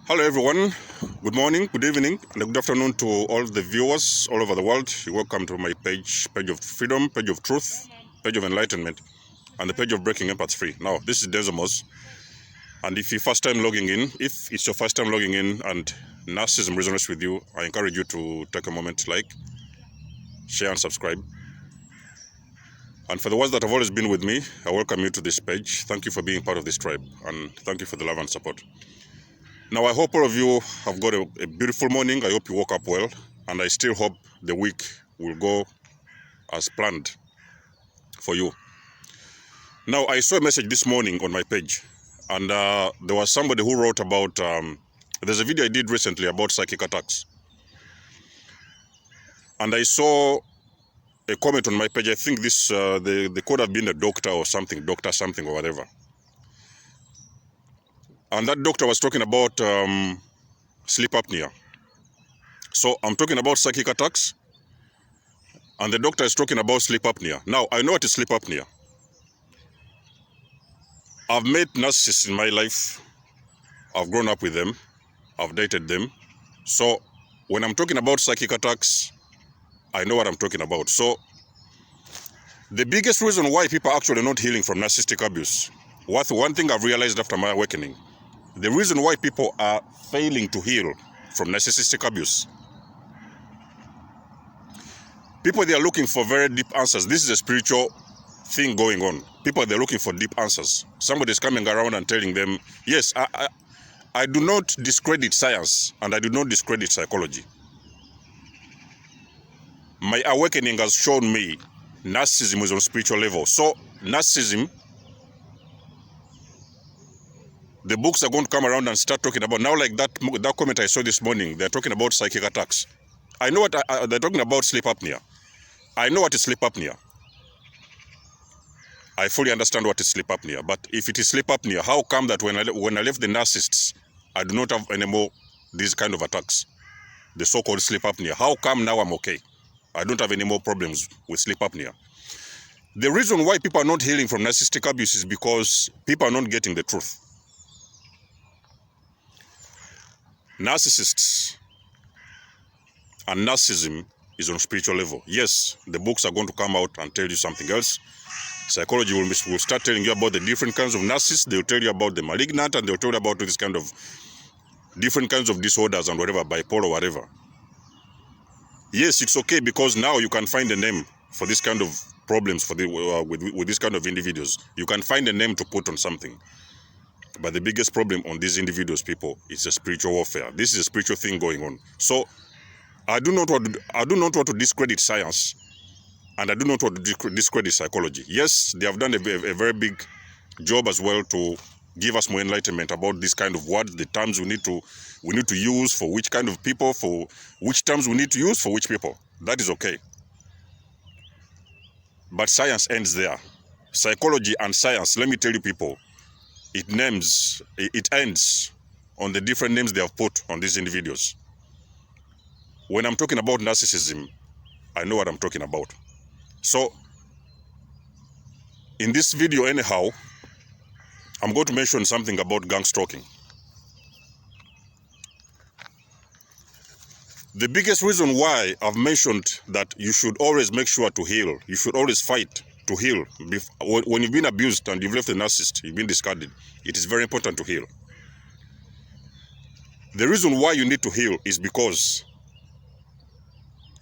Hello everyone, good morning, good evening, and good afternoon to all the viewers all over the world. You're welcome to my page of freedom, page of truth, page of enlightenment, and the page of breaking empaths free. Now, this is Desamos, and if it's your first time logging in and narcissism resonates with you, I encourage you to take a moment to like, share, and subscribe. And for the ones that have always been with me, I welcome you to this page. Thank you for being part of this tribe, and thank you for the love and support. Now, I hope all of you have got a beautiful morning. I hope you woke up well, and I still hope the week will go as planned for you. Now, I saw a message this morning on my page, and there was somebody who wrote about, there's a video I did recently about psychic attacks. And I saw a comment on my page. I think this, they could have been a doctor or something, doctor something or whatever. And that doctor was talking about sleep apnea. So I'm talking about psychic attacks, and the doctor is talking about sleep apnea. Now, I know what is sleep apnea. I've met narcissists in my life. I've grown up with them. I've dated them. So when I'm talking about psychic attacks, I know what I'm talking about. So the biggest reason why people are actually not healing from narcissistic abuse, one thing I've realized after my awakening, the reason why people are failing to heal from narcissistic abuse, people, they are looking for very deep answers. This is a spiritual thing going on. People, they're looking for deep answers. Somebody's coming around and telling them, yes, I do not discredit science, and I do not discredit psychology. My awakening has shown me narcissism is on a spiritual level. So narcissism, the books are going to come around and start talking about, now like that comment I saw this morning, they're talking about psychic attacks. I know what, they're talking about sleep apnea. I know what is sleep apnea. I fully understand what is sleep apnea. But if it is sleep apnea, how come that when I left the narcissists, I do not have any more these kind of attacks? The so-called sleep apnea. How come now I'm okay? I don't have any more problems with sleep apnea. The reason why people are not healing from narcissistic abuse is because people are not getting the truth. Narcissists and narcissism is on a spiritual level. Yes, the books are going to come out and tell you something else. Psychology will start telling you about the different kinds of narcissists. They'll tell you about the malignant, and they'll tell you about this kind of different kinds of disorders and whatever, bipolar, whatever. Yes, it's okay because now you can find a name for this kind of problems for the with this kind of individuals. You can find a name to put on something. But the biggest problem on these individuals, people, is a spiritual warfare. This is a spiritual thing going on. So I do not want to discredit science, and I do not want to discredit psychology. Yes, they have done a very big job as well to give us more enlightenment about this kind of words, the terms we need to use for which kind of people, for which terms we need to use for which people. That is okay. But science ends there. Psychology and science, let me tell you people, it ends on the different names they have put on these individuals. When I'm talking about narcissism, I know what I'm talking about. So in this video anyhow, I'm going to mention something about gangstalking. The biggest reason why I've mentioned that you should always make sure to heal, you should always fight to heal. When you've been abused and you've left a narcissist, you've been discarded, it is very important to heal. The reason why you need to heal is because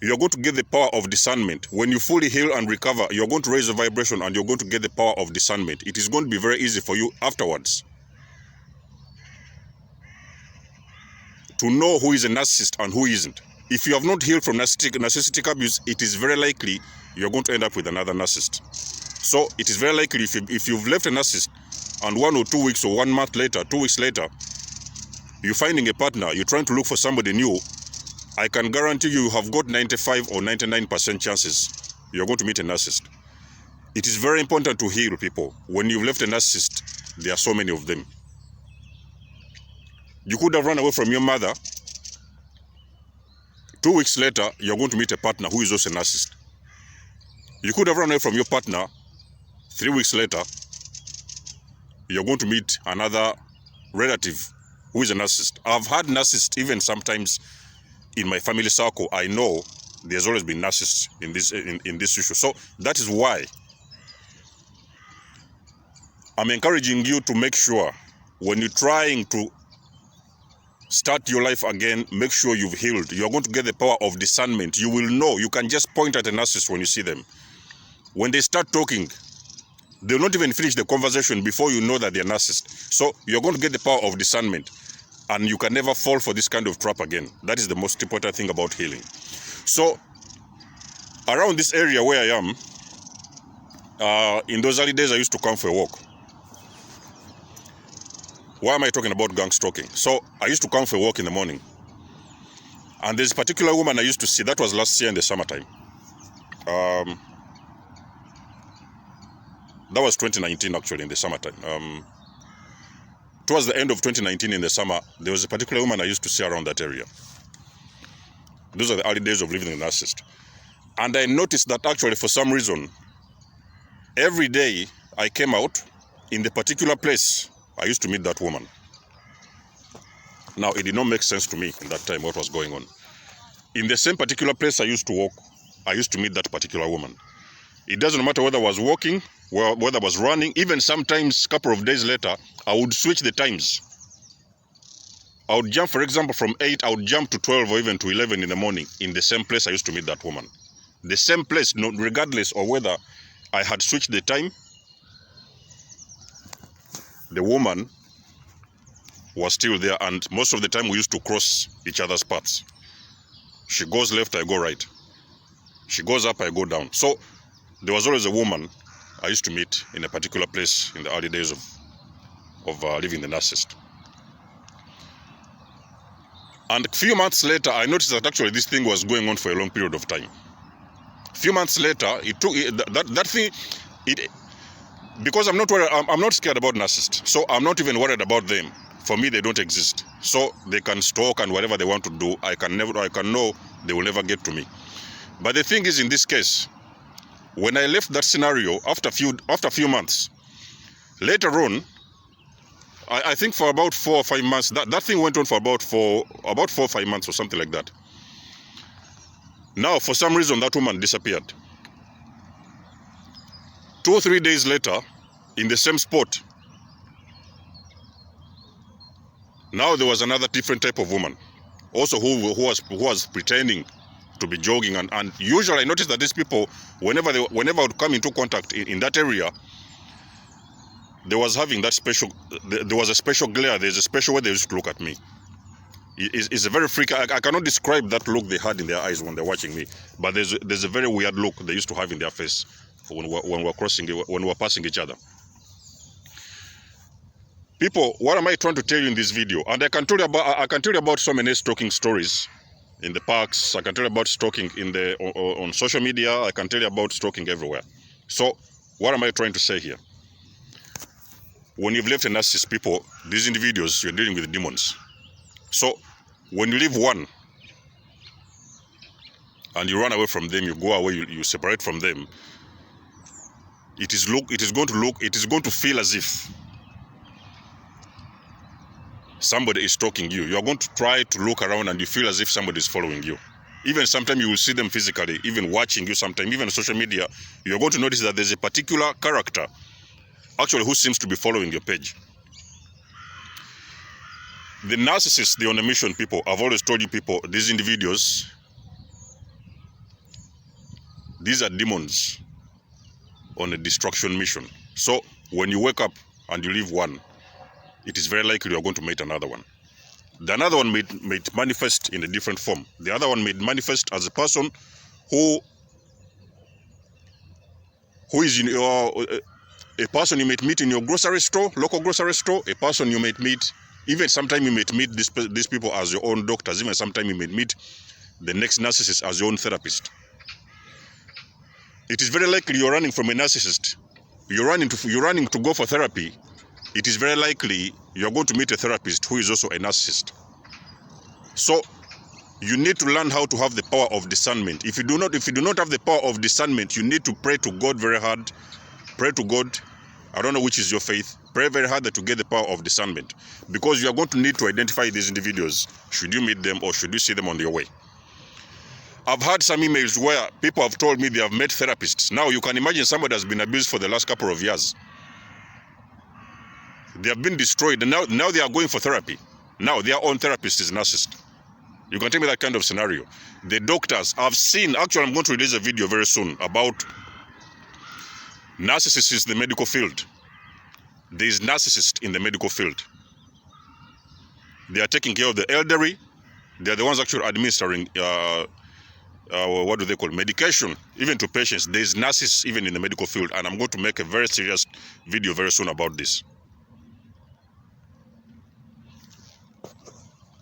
you're going to get the power of discernment. When you fully heal and recover, you're going to raise the vibration and you're going to get the power of discernment. It is going to be very easy for you afterwards to know who is a narcissist and who isn't. If you have not healed from narcissistic abuse, it is very likely you're going to end up with another narcissist. So it is very likely if you've left a narcissist and 1 or 2 weeks or 1 month later, 2 weeks later, you're finding a partner, you're trying to look for somebody new, I can guarantee you have got 95 or 99% chances you're going to meet a narcissist. It is very important to heal, people. When you've left a narcissist, there are so many of them. You could have run away from your mother. 2 weeks later, you're going to meet a partner who is also a narcissist. You could have run away from your partner. 3 weeks later, you're going to meet another relative who is a narcissist. I've had narcissists even sometimes in my family circle. I know there's always been narcissists in this issue. So that is why I'm encouraging you to make sure when you're trying to start your life again, make sure you've healed. You're going to get the power of discernment. You will know. You can just point at a narcissist when you see them. When they start talking, they'll not even finish the conversation before you know that they're narcissist. So you're going to get the power of discernment, and you can never fall for this kind of trap again. That is the most important thing about healing. So around this area where I am, in those early days, I used to come for a walk. Why am I talking about gang stalking? So I used to come for a walk in the morning, and there's a particular woman I used to see. That was last year in the summertime. That was 2019 actually, in the summertime. Towards the end of 2019 in the summer, there was a particular woman I used to see around that area. Those are the early days of living in a narcissist. And I noticed that actually for some reason, every day I came out in the particular place, I used to meet that woman. Now, it did not make sense to me in that time what was going on. In the same particular place I used to walk, I used to meet that particular woman. It doesn't matter whether I was walking, whether I was running, even sometimes a couple of days later, I would switch the times. I would jump, for example, from 8, I would jump to 12 or even to 11 in the morning in the same place I used to meet that woman. The same place, regardless of whether I had switched the time, the woman was still there, and most of the time we used to cross each other's paths. She goes left, I go right. She goes up, I go down. So there was always a woman I used to meet in a particular place in the early days of living the narcissist. And a few months later, I noticed that actually this thing was going on for a long period of time. A few months later, it took that thing. Because I'm not scared about narcissists, so I'm not even worried about them. For me, they don't exist. So they can stalk and whatever they want to do, I can know they will never get to me. But the thing is, in this case, when I left that scenario after a few months, later on, I think for about 4 or 5 months, that thing went on for about 4 or 5 months or something like that. Now, for some reason, that woman disappeared. 2 or 3 days later, in the same spot, now there was another different type of woman, also who was pretending to be jogging, and usually I noticed that these people, whenever I would come into contact in that area, there was a special glare. There's a special way they used to look at me. It's a very freaky. I cannot describe that look they had in their eyes when they're watching me, but there's a very weird look they used to have in their face when we're passing each other. People, what am I trying to tell you in this video? And I can tell you about so many stalking stories in the parks. I can tell you about stalking on social media. I can tell you about stalking everywhere. So what am I trying to say here? When you've left a narcissist, people, these individuals, you're dealing with demons. So when you leave one and you run away from them, you go away, you separate from them, it is going to feel as if somebody is stalking you. You are going to try to look around and you feel as if somebody is following you. Even sometimes you will see them physically, even watching you sometimes, even on social media, you're going to notice that there's a particular character actually who seems to be following your page. The narcissists, they're on a mission, people. I've always told you people, these individuals, these are demons on a destruction mission. So when you wake up and you leave one, it is very likely you're going to meet another one. The another one may manifest in a different form. The other one may manifest as a person who is in a person you might meet in your grocery store, local grocery store, a person you might meet, even sometimes you might meet these people as your own doctors, even sometimes you might meet the next narcissist as your own therapist. It is very likely you're running from a narcissist, you're running to go for therapy. It is very likely you're going to meet a therapist who is also a narcissist. So you need to learn how to have the power of discernment. If you do not have the power of discernment, you need to pray to God very hard. Pray to God I don't know which is your faith. Pray very hard that you get the power of discernment, because you are going to need to identify these individuals should you meet them or should you see them on your way. I've had some emails where people have told me they have met therapists. Now you can imagine somebody has been abused for the last couple of years. They have been destroyed, and now they are going for therapy. Now their own therapist is narcissist. You can tell me that kind of scenario. The doctors I've seen, actually I'm going to release a video very soon about narcissists in the medical field. There is narcissists in the medical field. They are taking care of the elderly. They are the ones actually administering what do they call medication even to patients. There is narcissists even in the medical field, and I'm going to make a very serious video very soon about this.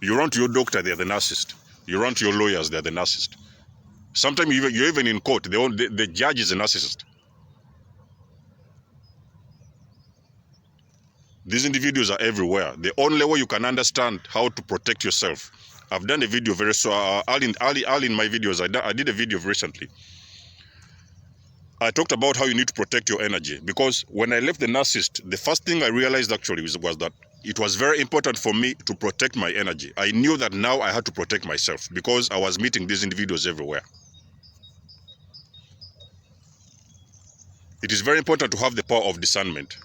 You run to your doctor, they are the narcissist. You run to your lawyers, they are the narcissist. Sometimes you're even in court, the judge is a narcissist. These individuals are everywhere. The only way you can understand how to protect yourself. I've done a video very early in my videos. I did a video recently. I talked about how you need to protect your energy, because when I left the narcissist, the first thing I realized actually was that it was very important for me to protect my energy. I knew that now I had to protect myself because I was meeting these individuals everywhere. It is very important to have the power of discernment.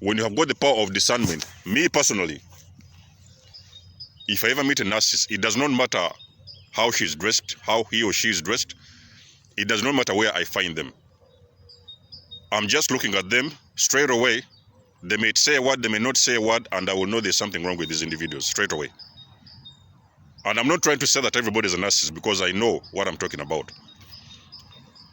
When you have got the power of discernment, me personally, if I ever meet a narcissist, it does not matter how she's dressed, how he or she is dressed. It does not matter where I find them. I'm just looking at them straight away. They may say a word, they may not say a word, and I will know there's something wrong with these individuals straight away. And I'm not trying to say that everybody is a narcissist, because I know what I'm talking about.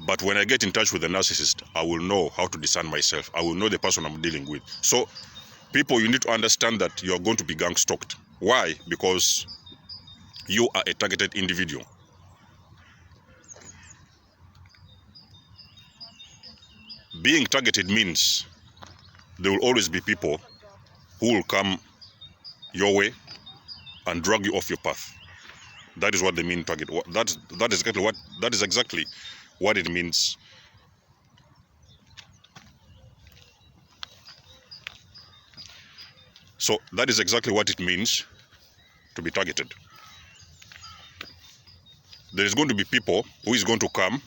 But when I get in touch with a narcissist, I will know how to discern myself. I will know the person I'm dealing with. So, people, you need to understand that you are going to be gang stalked. Why? Because you are a targeted individual. Being targeted means there will always be people who will come your way and drag you off your path. That is what they mean target. That is exactly what it means. So that is exactly what it means to be targeted. There is going to be people who is going to come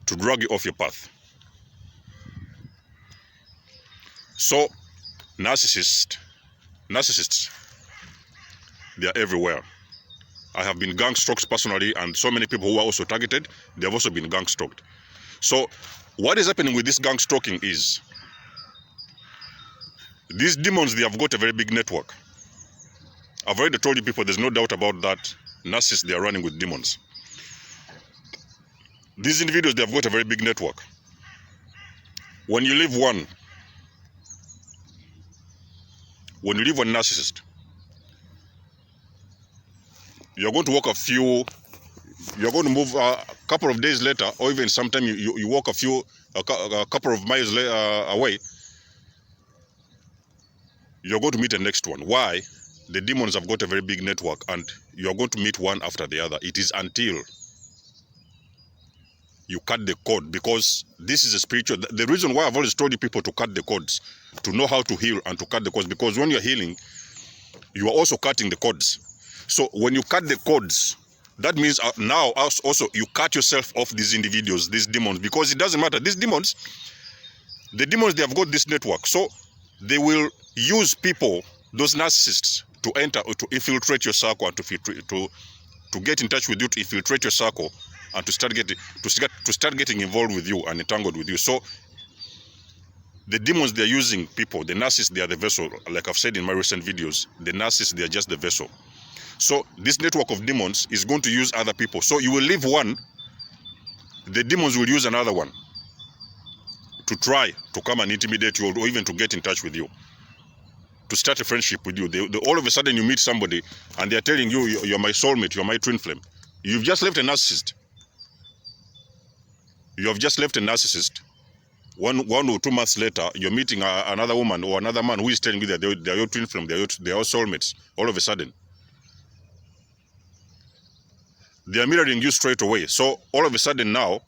to drag you off your path. So narcissists, they are everywhere. I have been gang stalked personally, and so many people who are also targeted, they have also been gang stalked. So what is happening with this gang stalking is, these demons, they have got a very big network. I've already told you people, there's no doubt about that. Narcissists, they are running with demons. These individuals, they have got a very big network. When you leave one narcissist, you're going to walk you're going to move a couple of days later, or even sometime you walk a couple of miles away, you're going to meet the next one. Why? The demons have got a very big network, and you're going to meet one after the other. It is until you cut the cord, because this is a spiritual. The reason why I've always told you people to cut the cords, to know how to heal and to cut the cords, because when you're healing, you are also cutting the cords. So when you cut the cords, that means now also you cut yourself off these individuals, these demons, because it doesn't matter. These demons, the demons, they have got this network. So they will use people, those narcissists, to enter or to infiltrate your circle, and to get in touch with you, to infiltrate your circle, and to start getting involved with you and entangled with you. So the demons, they are using people. The narcissists, they are the vessel. Like I've said in my recent videos, the narcissists, they are just the vessel. So this network of demons is going to use other people. So you will leave one, the demons will use another one to try to come and intimidate you, or even to get in touch with you, to start a friendship with you. All of a sudden you meet somebody and they're telling you, you're my soulmate, you're my twin flame. You've just left a narcissist. You have just left a narcissist. One or 2 months later, you're meeting another woman or another man who is telling you that they're your twin flame, they're your soulmates. All of a sudden, they are mirroring you straight away. So all of a sudden now,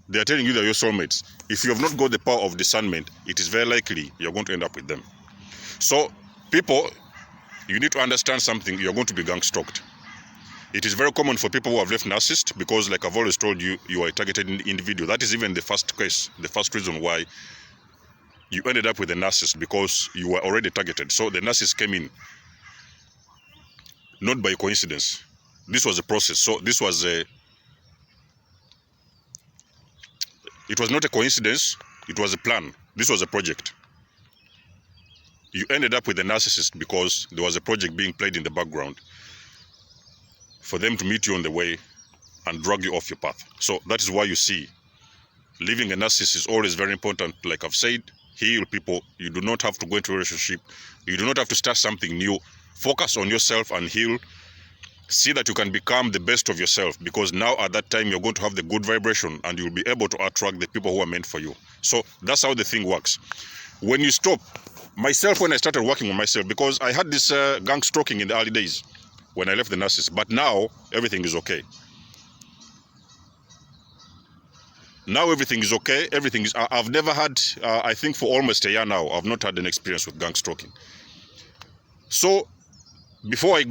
they are telling you they're your soulmates. If you have not got the power of discernment, it is very likely you're going to end up with them. So, people, you need to understand something. You're going to be gang-stalked. It is very common for people who have left narcissists because, like I've always told you, you are a targeted individual. That is even the first case, the first reason why you ended up with a narcissist, because you were already targeted. So the narcissist came in, not by coincidence. This was a process. So this was it was not a coincidence, it was a plan. This was a project. You ended up with a narcissist because there was a project being played in the background for them to meet you on the way and drag you off your path. So that is why you see leaving a narcissist is always very important. Like I've said, heal people. You do not have to go into a relationship. You do not have to start something new. Focus on yourself and heal. See that you can become the best of yourself, because now at that time you're going to have the good vibration and you'll be able to attract the people who are meant for you. So that's how the thing works. When you stop, myself, when I started working on myself, because I had this gang stalking in the early days when I left the narcissist, but now everything is okay. Now everything is okay. Everything is. I've never had. I think for almost a year now, I've not had an experience with gang stalking. So, before I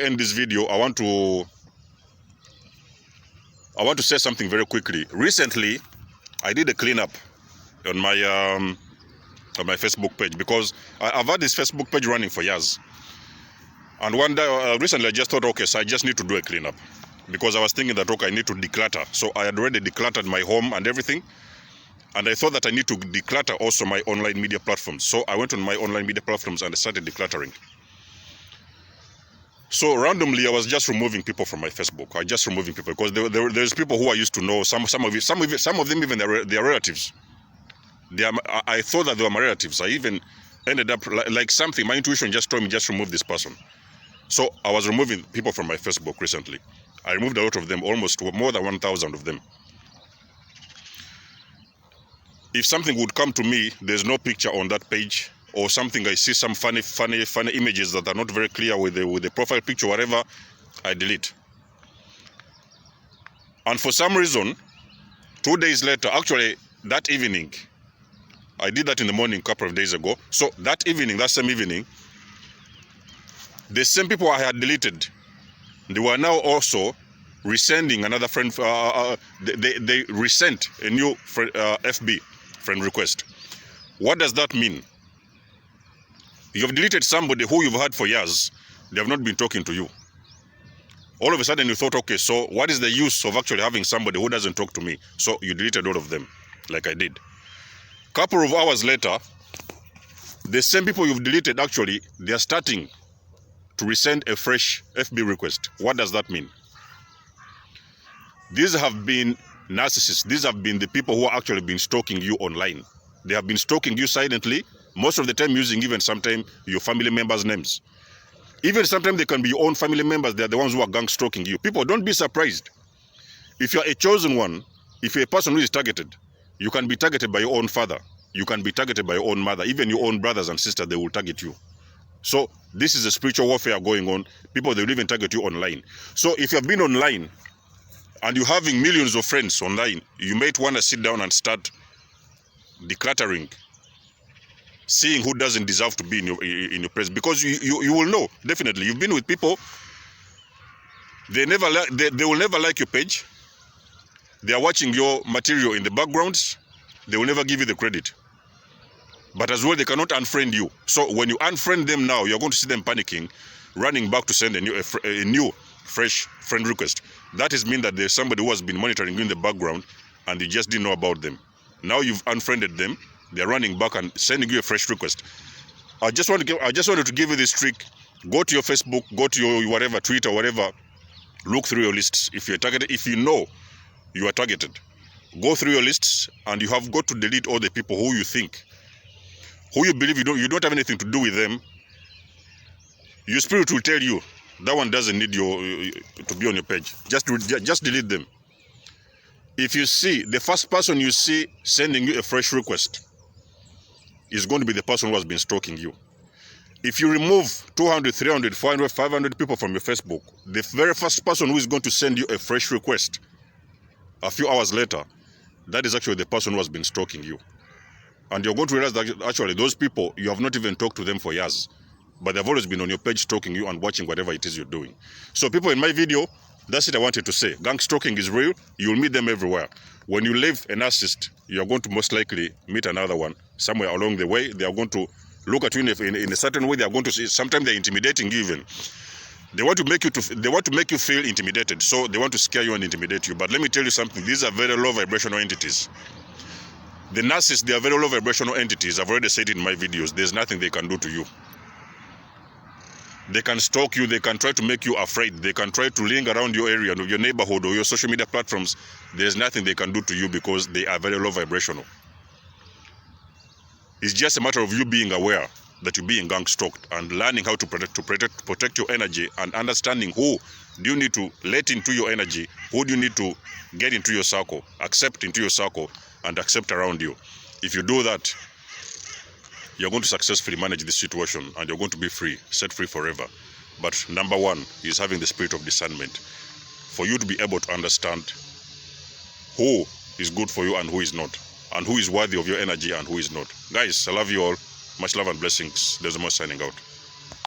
end this video, I want to say something very quickly. Recently, I did a cleanup on my Facebook page, because I've had this Facebook page running for years. And one day, recently, I just thought, okay, so I just need to do a cleanup, because I was thinking that, okay, I need to declutter. So I had already decluttered my home and everything, and I thought that I need to declutter also my online media platforms. So I went on my online media platforms and I started decluttering. So randomly, I was just removing people from my Facebook. I just removing people because there's people who I used to know. Some of them even they're relatives. I thought that they were my relatives. I even ended up like something. My intuition just told me just remove this person. So I was removing people from my Facebook recently. I removed a lot of them, almost more than 1,000 of them. If something would come to me, there's no picture on that page, or something I see some funny images that are not very clear with the profile picture, whatever, I delete. And for some reason, 2 days later, actually that evening, I did that in the morning a couple of days ago. So that same evening, the same people I had deleted, they were now also resending another friend. They resent a new FB friend request. What does that mean? You have deleted somebody who you've had for years. They have not been talking to you. All of a sudden you thought, okay, so what is the use of actually having somebody who doesn't talk to me? So you deleted all of them, like I did. Couple of hours later, the same people you've deleted, actually, they are starting to resend a fresh FB request. What does that mean? These have been narcissists. These have been the people who have actually been stalking you online. They have been stalking you silently, most of the time using even sometimes your family members' names. Even sometimes they can be your own family members. They are the ones who are gang stalking you. People, don't be surprised. If you are a chosen one, if you're a person who is targeted, you can be targeted by your own father. You can be targeted by your own mother. Even your own brothers and sisters, they will target you. So this is a spiritual warfare going on. People, they will even target you online. So if you have been online and you're having millions of friends online, you might want to sit down and start decluttering, seeing who doesn't deserve to be in your presence, because you will know definitely you've been with people. They will never like your page. They are watching your material in the backgrounds. They will never give you the credit. But as well, they cannot unfriend you. So when you unfriend them now, you're going to see them panicking, running back to send a new fresh friend request. That is mean that there's somebody who has been monitoring you in the background and you just didn't know about them. Now you've unfriended them. They're running back and sending you a fresh request. I just wanted to give you this trick. Go to your Facebook, go to your whatever, Twitter, whatever. Look through your lists. If you're targeted, if you know you are targeted, go through your lists and you have got to delete all the people who you think, who you believe you don't have anything to do with them. Your spirit will tell you that one doesn't need to be on your page. Just delete them. If you see the first person you see sending you a fresh request is going to be the person who has been stalking you. If you remove 200, 300, 400, 500 people from your Facebook, the very first person who is going to send you a fresh request a few hours later that is actually the person who has been stalking you. And you're going to realize that actually those people, you have not even talked to them for years, but they've always been on your page stalking you and watching whatever it is you're doing. So people, in my video, that's it I wanted to say. Gang stalking is real. You'll meet them everywhere. When you leave a narcissist, you're going to most likely meet another one somewhere along the way. They are going to look at you in a certain way. They are going to see, sometimes they're intimidating you even. They want to make you feel intimidated. So they want to scare you and intimidate you. But let me tell you something. These are very low vibrational entities. The narcissists, they are very low vibrational entities. I've already said it in my videos. There's nothing they can do to you. They can stalk you. They can try to make you afraid. They can try to linger around your area, your neighborhood, or your social media platforms. There's nothing they can do to you because they are very low vibrational. It's just a matter of you being aware that you're being gang stalked and learning how to protect your energy, and understanding who do you need to let into your energy, who do you need to get into your circle, accept into your circle, and accept around you. If you do that, you're going to successfully manage this situation and you're going to be free, set free forever. But number one is having the spirit of discernment, for you to be able to understand who is good for you and who is not, and who is worthy of your energy and who is not. Guys, I love you all. Much love and blessings. There's more signing out.